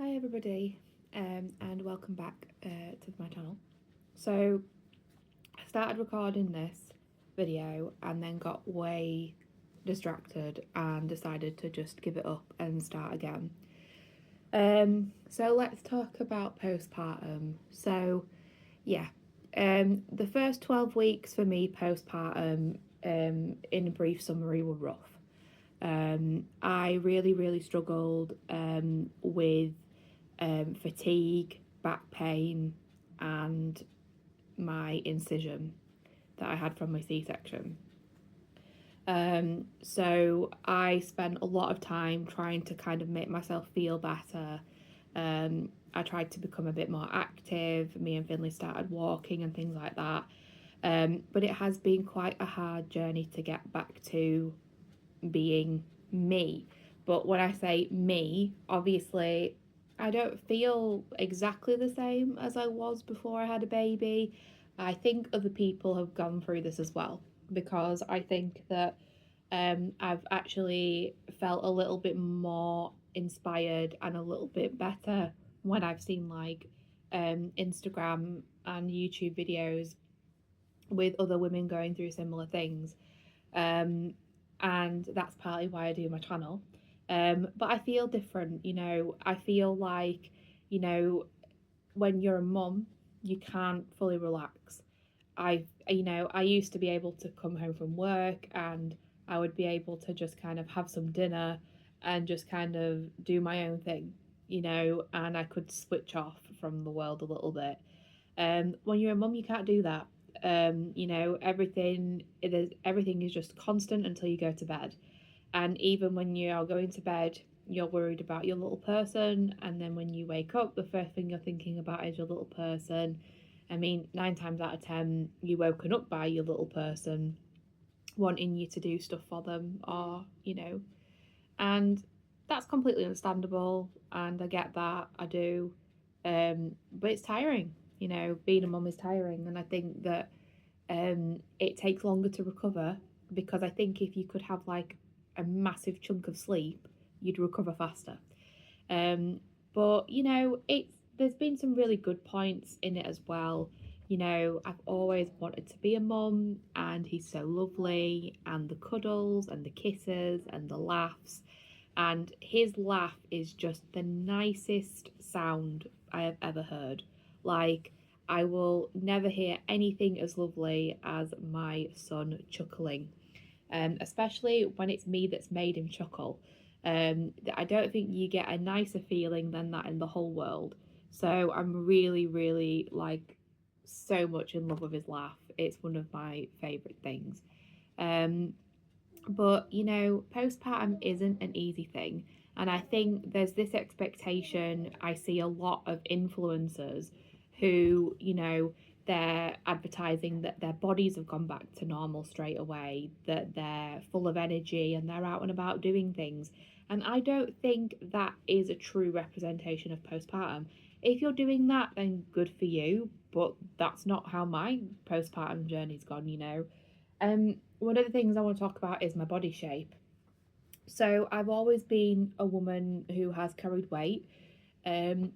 Hi everybody, and welcome back to my channel. So I started recording this video and then got way distracted and decided to just give it up and start again. So let's talk about postpartum. The first 12 weeks for me postpartum, in a brief summary, were rough. I really struggled with fatigue, back pain, and my incision that I had from my C-section. So I spent a lot of time trying to kind of make myself feel better. I tried to become a bit more active. Me and Finley started walking and things like that. But it has been quite a hard journey to get back to being me. But when I say me, obviously I don't feel exactly the same as I was before I had a baby. I think other people have gone through this as well, because I think that I've actually felt a little bit more inspired and a little bit better when I've seen Instagram and YouTube videos with other women going through similar things. Um, and that's partly why I do my channel. But I feel different, I feel like, you know, when you're a mum, you can't fully relax. I used to be able to come home from work and I would be able to just kind of have some dinner and just kind of do my own thing, and I could switch off from the world a little bit. When you're a mum, you can't do that. Everything is just constant until you go to bed, and even when you are going to bed, you're worried about your little person, and then when you wake up, the first thing you're thinking about is your little person. I mean, 9 times out of 10, you're woken up by your little person wanting you to do stuff for them, and that's completely understandable, and I get that, I do. But it's tiring, being a mum is tiring, and I think that it takes longer to recover, because I think if you could have like a massive chunk of sleep, you'd recover faster. But it's there's been some really good points in it as well. I've always wanted to be a mum, and he's so lovely, and the cuddles and the kisses and the laughs. And his laugh is just the nicest sound I have ever heard. Like, I will never hear anything as lovely as my son chuckling, especially when it's me that's made him chuckle. I don't think you get a nicer feeling than that in the whole world. So I'm really like so much in love with his laugh. It's one of my favourite things. Um, but postpartum isn't an easy thing. And I think there's this expectation. I see a lot of influencers who, they're advertising that their bodies have gone back to normal straight away, that they're full of energy and they're out and about doing things. And I don't think that is a true representation of postpartum. If you're doing that, then good for you. But that's not how my postpartum journey's gone. One of the things I want to talk about is my body shape. So I've always been a woman who has carried weight, um,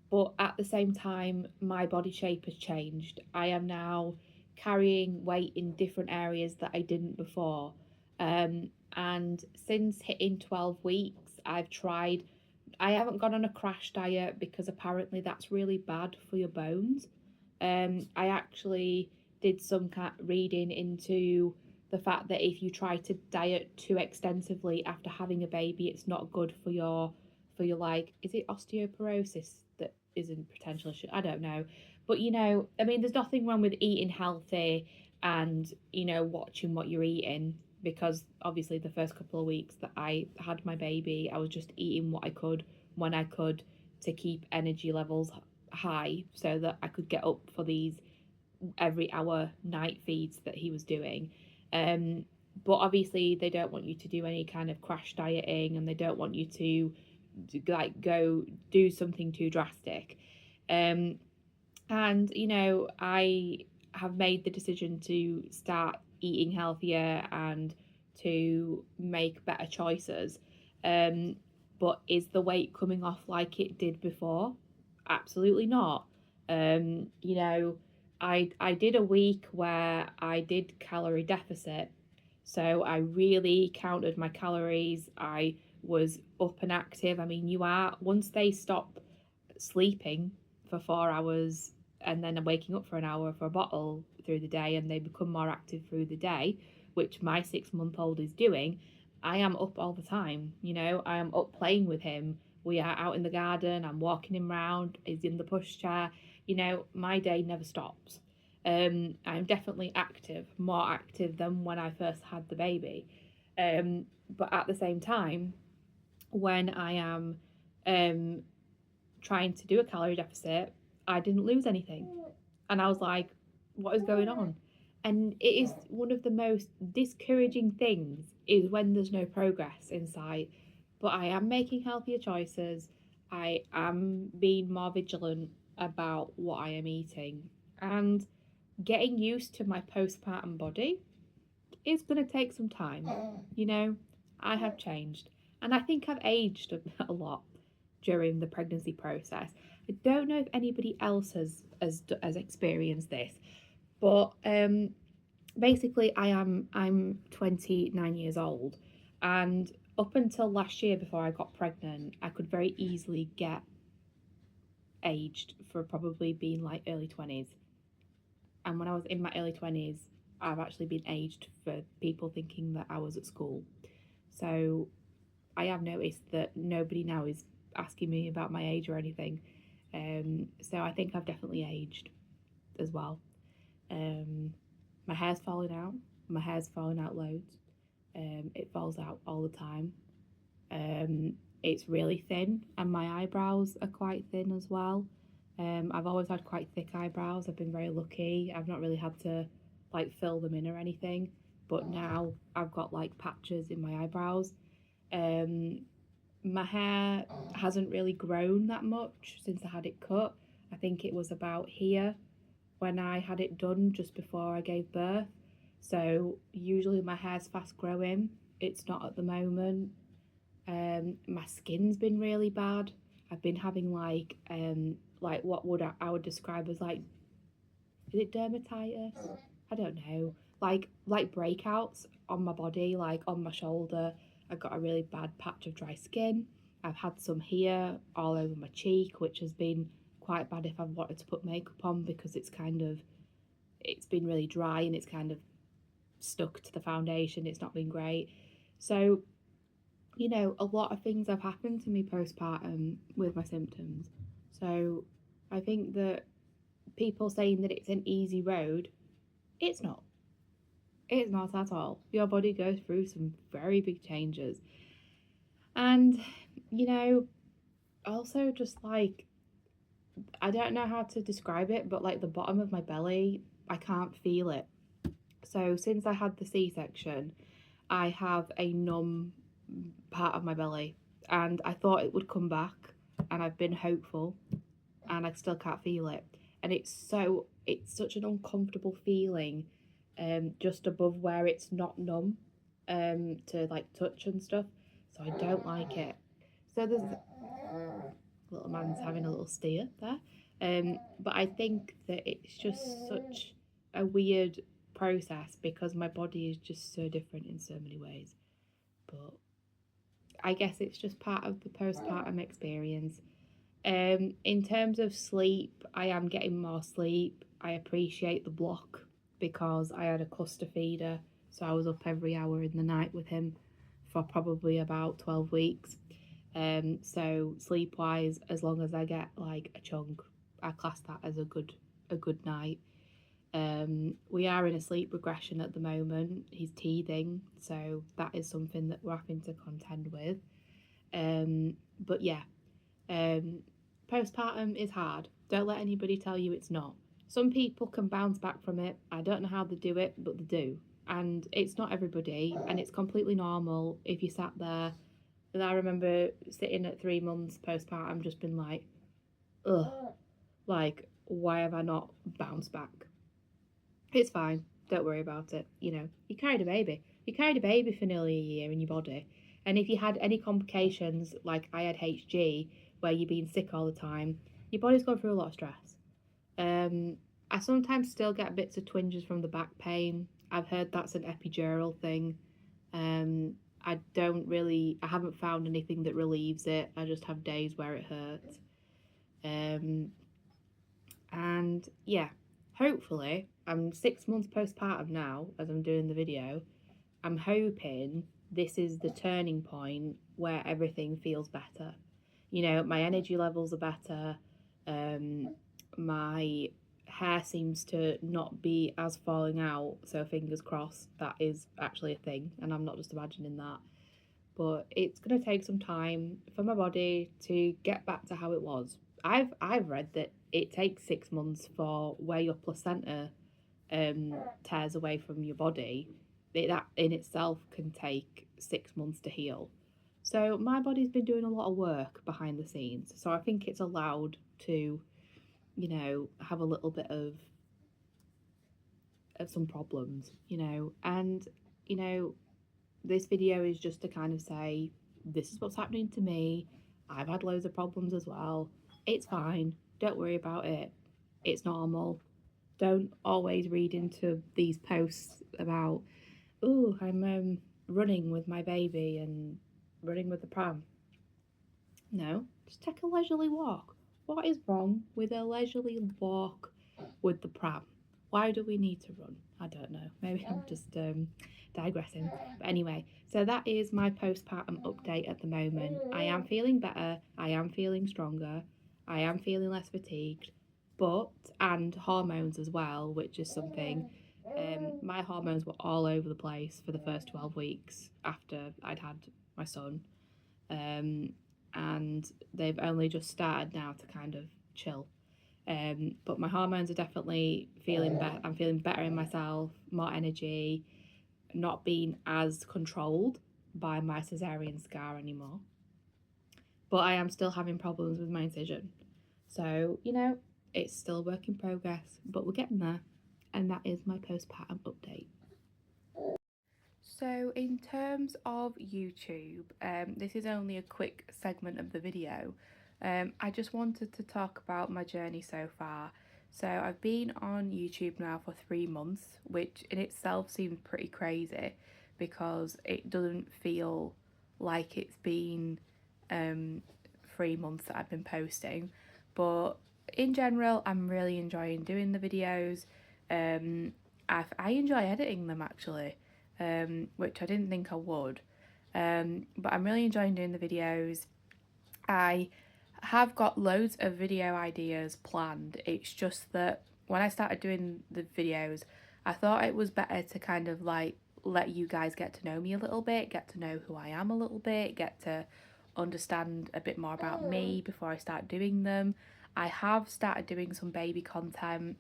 but at the same time, my body shape has changed. I am now carrying weight in different areas that I didn't before. And since hitting 12 weeks, I haven't gone on a crash diet because apparently that's really bad for your bones. I actually did some kind of reading into the fact that if you try to diet too extensively after having a baby, it's not good for your like, is it osteoporosis that isn't potential? I don't know, but I mean, there's nothing wrong with eating healthy and watching what you're eating, because obviously the first couple of weeks that I had my baby, I was just eating what I could when I could to keep energy levels high so that I could get up for these every hour night feeds that he was doing. Um, but obviously they don't want you to do any kind of crash dieting, and they don't want you to like go do something too drastic. Um, and I have made the decision to start eating healthier and to make better choices. Um, But is the weight coming off like it did before? Absolutely not. You know, I did a week where I did calorie deficit. So I really counted my calories. I was up and active. I mean, you are, once they stop sleeping for 4 hours and then waking up for an hour for a bottle through the day, and they become more active through the day, which my 6 month old is doing, I am up all the time. You know, I am up playing with him. We are out in the garden. I'm walking him around. He's in the pushchair. You know, my day never stops. I'm definitely active, more active than when I first had the baby. But at the same time, when I am um, trying to do a calorie deficit, I didn't lose anything. And I was like, what is going on? And it is one of the most discouraging things is when there's no progress in sight. But I am making healthier choices. I am being more vigilant about what I am eating. And getting used to my postpartum body is going to take some time. You know, I have changed. And I think I've aged a lot during the pregnancy process. I don't know if anybody else has experienced this, but basically I'm 29 years old, and up until last year before I got pregnant, I could very easily get aged for probably being like early 20s. And when I was in my early 20s, I've actually been aged for people thinking that I was at school. So I have noticed that nobody now is asking me about my age or anything. So I think I've definitely aged as well. Um, my hair's falling out. My hair's falling out loads. It falls out all the time. It's really thin, and my eyebrows are quite thin as well. I've always had quite thick eyebrows. I've been very lucky. I've not really had to like fill them in or anything. But now I've got like patches in my eyebrows. Um, my hair hasn't really grown that much since I had it cut. I think it was about here when I had it done just before I gave birth. So usually my hair's fast growing. It's not at the moment. My skin's been really bad. I've been having like what would I would describe as like, is it dermatitis? I don't know. Like breakouts on my body, like on my shoulder. I got a really bad patch of dry skin. I've had some here all over my cheek, which has been quite bad if I've wanted to put makeup on, because it's been really dry and it's kind of stuck to the foundation. It's not been great. So, you know, a lot of things have happened to me postpartum with my symptoms. So I think that people saying that it's an easy road, it's not. It's not at all. Your body goes through some very big changes. And, you know, also just like, I don't know how to describe it, but like the bottom of my belly, I can't feel it. So since I had the C-section, I have a numb part of my belly, and I thought it would come back, and I've been hopeful, and I still can't feel it. And it's such an uncomfortable feeling, just above where it's not numb, to like touch and stuff. So I don't like it. So there's little man's having a little steer there. But I think that it's just such a weird process because my body is just so different in so many ways. But I guess it's just part of the postpartum experience. In terms of sleep, I am getting more sleep. I appreciate the block because I had a cluster feeder, so I was up every hour in the night with him for probably about 12 weeks. So sleep wise, as long as I get like a chunk, I class that as a good night. We are in a sleep regression at the moment. He's teething, so that is something that we're having to contend with. But yeah, postpartum is hard. Don't let anybody tell you it's not. Some people can bounce back from it. I don't know how they do it, but they do. And it's not everybody, and it's completely normal if you sat there. And I remember sitting at 3 months postpartum, just been like, ugh, like, why have I not bounced back? It's fine. Don't worry about it. You know, you carried a baby. You carried a baby for nearly a year in your body, And if you had any complications, like I had HG, where you're being sick all the time, your body's going through a lot of stress. I sometimes still get bits of twinges from the back pain. I've heard that's an epidural thing. I haven't found anything that relieves it. I just have days where it hurts. Um, and yeah, hopefully, I'm 6 months postpartum now as I'm doing the video. I'm hoping this is the turning point where everything feels better. You know, my energy levels are better. My hair seems to not be as falling out. So fingers crossed that is actually a thing, and I'm not just imagining that. But it's gonna take some time for my body to get back to how it was. I've read that it takes 6 months for where your placenta tears away from your body. That in itself can take 6 months to heal. So my body's been doing a lot of work behind the scenes. So I think it's allowed to, have a little bit of some problems, and you know, this video is just to kind of say this is what's happening to me. I've had loads of problems as well. It's fine. Don't worry about it. It's normal. Don't always read into these posts about, oh, I'm running with my baby and running with the pram. No, just take a leisurely walk. What is wrong with a leisurely walk with the pram? Why do we need to run? I don't know. Maybe I'm just digressing. But anyway, so that is my postpartum update at the moment. I am feeling better. I am feeling stronger. I am feeling less fatigued. And hormones as well, which is something. My hormones were all over the place for the first 12 weeks after I'd had my son. And they've only just started now to kind of chill. But my hormones are definitely feeling better. I'm feeling better in myself, more energy, not being as controlled by my cesarean scar anymore. But I am still having problems with my incision. So, it's still a work in progress, but we're getting there. And that is my postpartum update. So, in terms of YouTube, this is only a quick segment of the video. I just wanted to talk about my journey so far. So, I've been on YouTube now for 3 months, which in itself seems pretty crazy because it doesn't feel like it's been 3 months that I've been posting. But in general, I'm really enjoying doing the videos. I enjoy editing them actually. Which I didn't think I would. But I'm really enjoying doing the videos. I have got loads of video ideas planned. It's just that when I started doing the videos, I thought it was better to kind of like let you guys get to know me a little bit, get to know who I am a little bit, get to understand a bit more about me before I start doing them. I have started doing some baby content.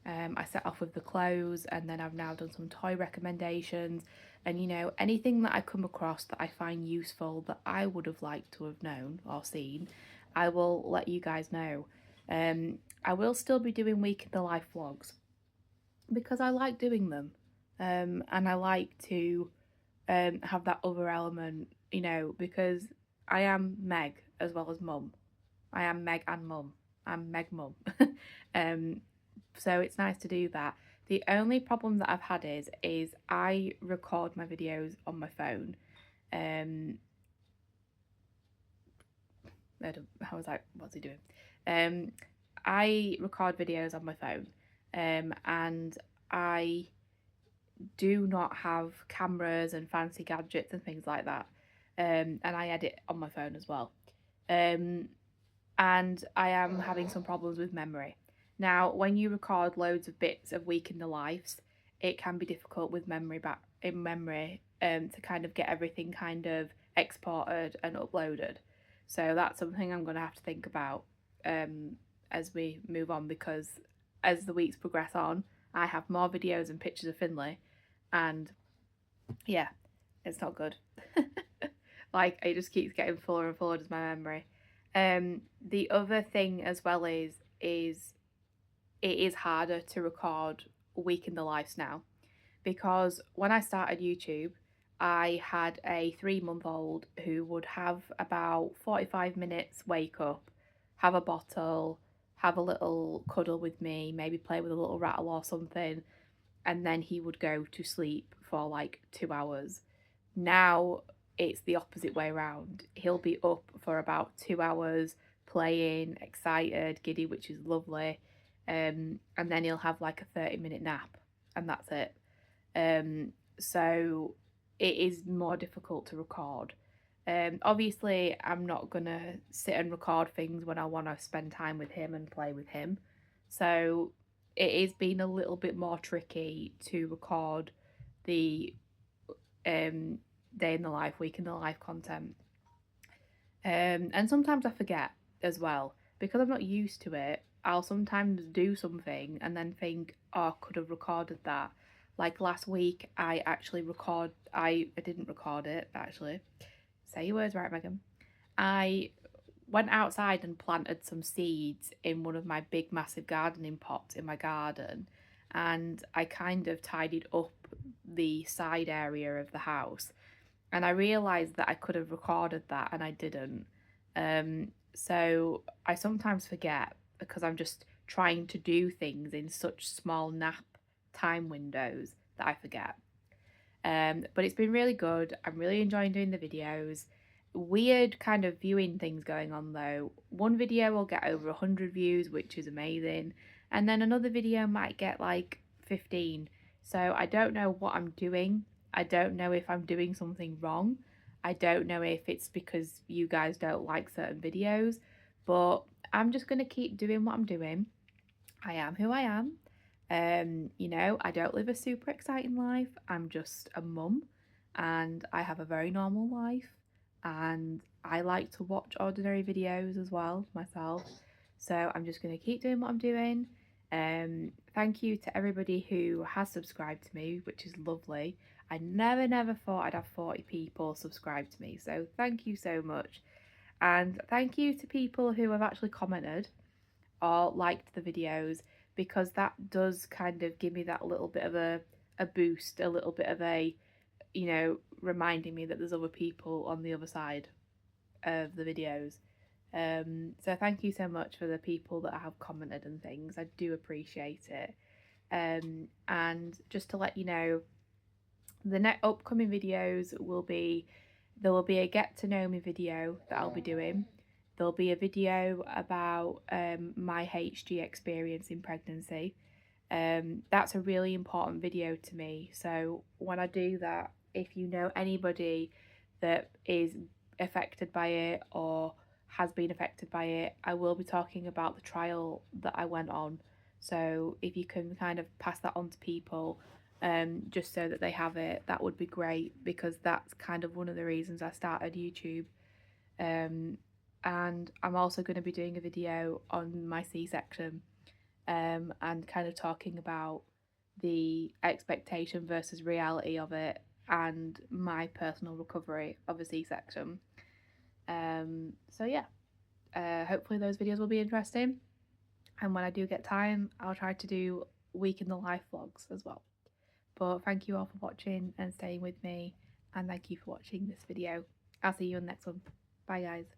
I set off with the clothes, and then I've now done some toy recommendations, and anything that I come across that I find useful that I would have liked to have known or seen, I will let you guys know. I will still be doing week in the life vlogs because I like doing them, and I like to have that other element, because I am Meg as well as Mum. I am Meg and Mum. I'm Meg Mum. So it's nice to do that. The only problem that I've had is I record my videos on my phone. I was like, what's he doing? I record videos on my phone, and I do not have cameras and fancy gadgets and things like that. And I edit on my phone as well. And I am having some problems with memory. Now, when you record loads of bits of week in the lives, it can be difficult with memory to kind of get everything kind of exported and uploaded. So that's something I'm going to have to think about as we move on, because as the weeks progress on, I have more videos and pictures of Finley, and yeah, it's not good. Like, it just keeps getting fuller and fuller, does my memory. The other thing as well is it is harder to record week in the lives now, because when I started YouTube, I had a 3-month-old who would have about 45 minutes wake up, have a bottle, have a little cuddle with me, maybe play with a little rattle or something, and then he would go to sleep for like 2 hours. Now it's the opposite way around. He'll be up for about 2 hours, playing, excited, giddy, which is lovely. And then he'll have like a 30-minute nap, and that's it. So it is more difficult to record. Obviously, I'm not gonna sit and record things when I want to spend time with him and play with him. So it is been a little bit more tricky to record the day in the life, week in the life content. And sometimes I forget as well because I'm not used to it. I'll sometimes do something and then think, oh, I could have recorded that. Like last week, I didn't record it actually. Say your words right, Megan. I went outside and planted some seeds in one of my big, massive gardening pots in my garden, and I kind of tidied up the side area of the house. And I realised that I could have recorded that and I didn't. So I sometimes forget because I'm just trying to do things in such small nap time windows that I forget. But it's been really good. I'm really enjoying doing the videos. Weird kind of viewing things going on though. One video will get over 100 views, which is amazing. And then another video might get like 15. So I don't know what I'm doing. I don't know if I'm doing something wrong. I don't know if it's because you guys don't like certain videos, but I'm just going to keep doing what I'm doing. I am who I am. I don't live a super exciting life. I'm just a mum and I have a very normal life, and I like to watch ordinary videos as well myself. So I'm just going to keep doing what I'm doing. Thank you to everybody who has subscribed to me, which is lovely. I never thought I'd have 40 people subscribe to me, so thank you so much. And thank you to people who have actually commented or liked the videos, because that does kind of give me that little bit of a boost, a little bit of a, reminding me that there's other people on the other side of the videos. So thank you so much for the people that have commented and things. I do appreciate it. And just to let you know, the upcoming videos there will be a get to know me video that I'll be doing. There'll be a video about my HG experience in pregnancy. That's a really important video to me. So when I do that, if you know anybody that is affected by it or has been affected by it, I will be talking about the trial that I went on. So if you can kind of pass that on to people, just so that they have it, that would be great, because that's kind of one of the reasons I started YouTube. And I'm also going to be doing a video on my C-section, and kind of talking about the expectation versus reality of it and my personal recovery of a C-section. So yeah, hopefully those videos will be interesting, and when I do get time, I'll try to do week in the life vlogs as well. But thank you all for watching and staying with me, and thank you for watching this video. I'll see you in the next one. Bye guys.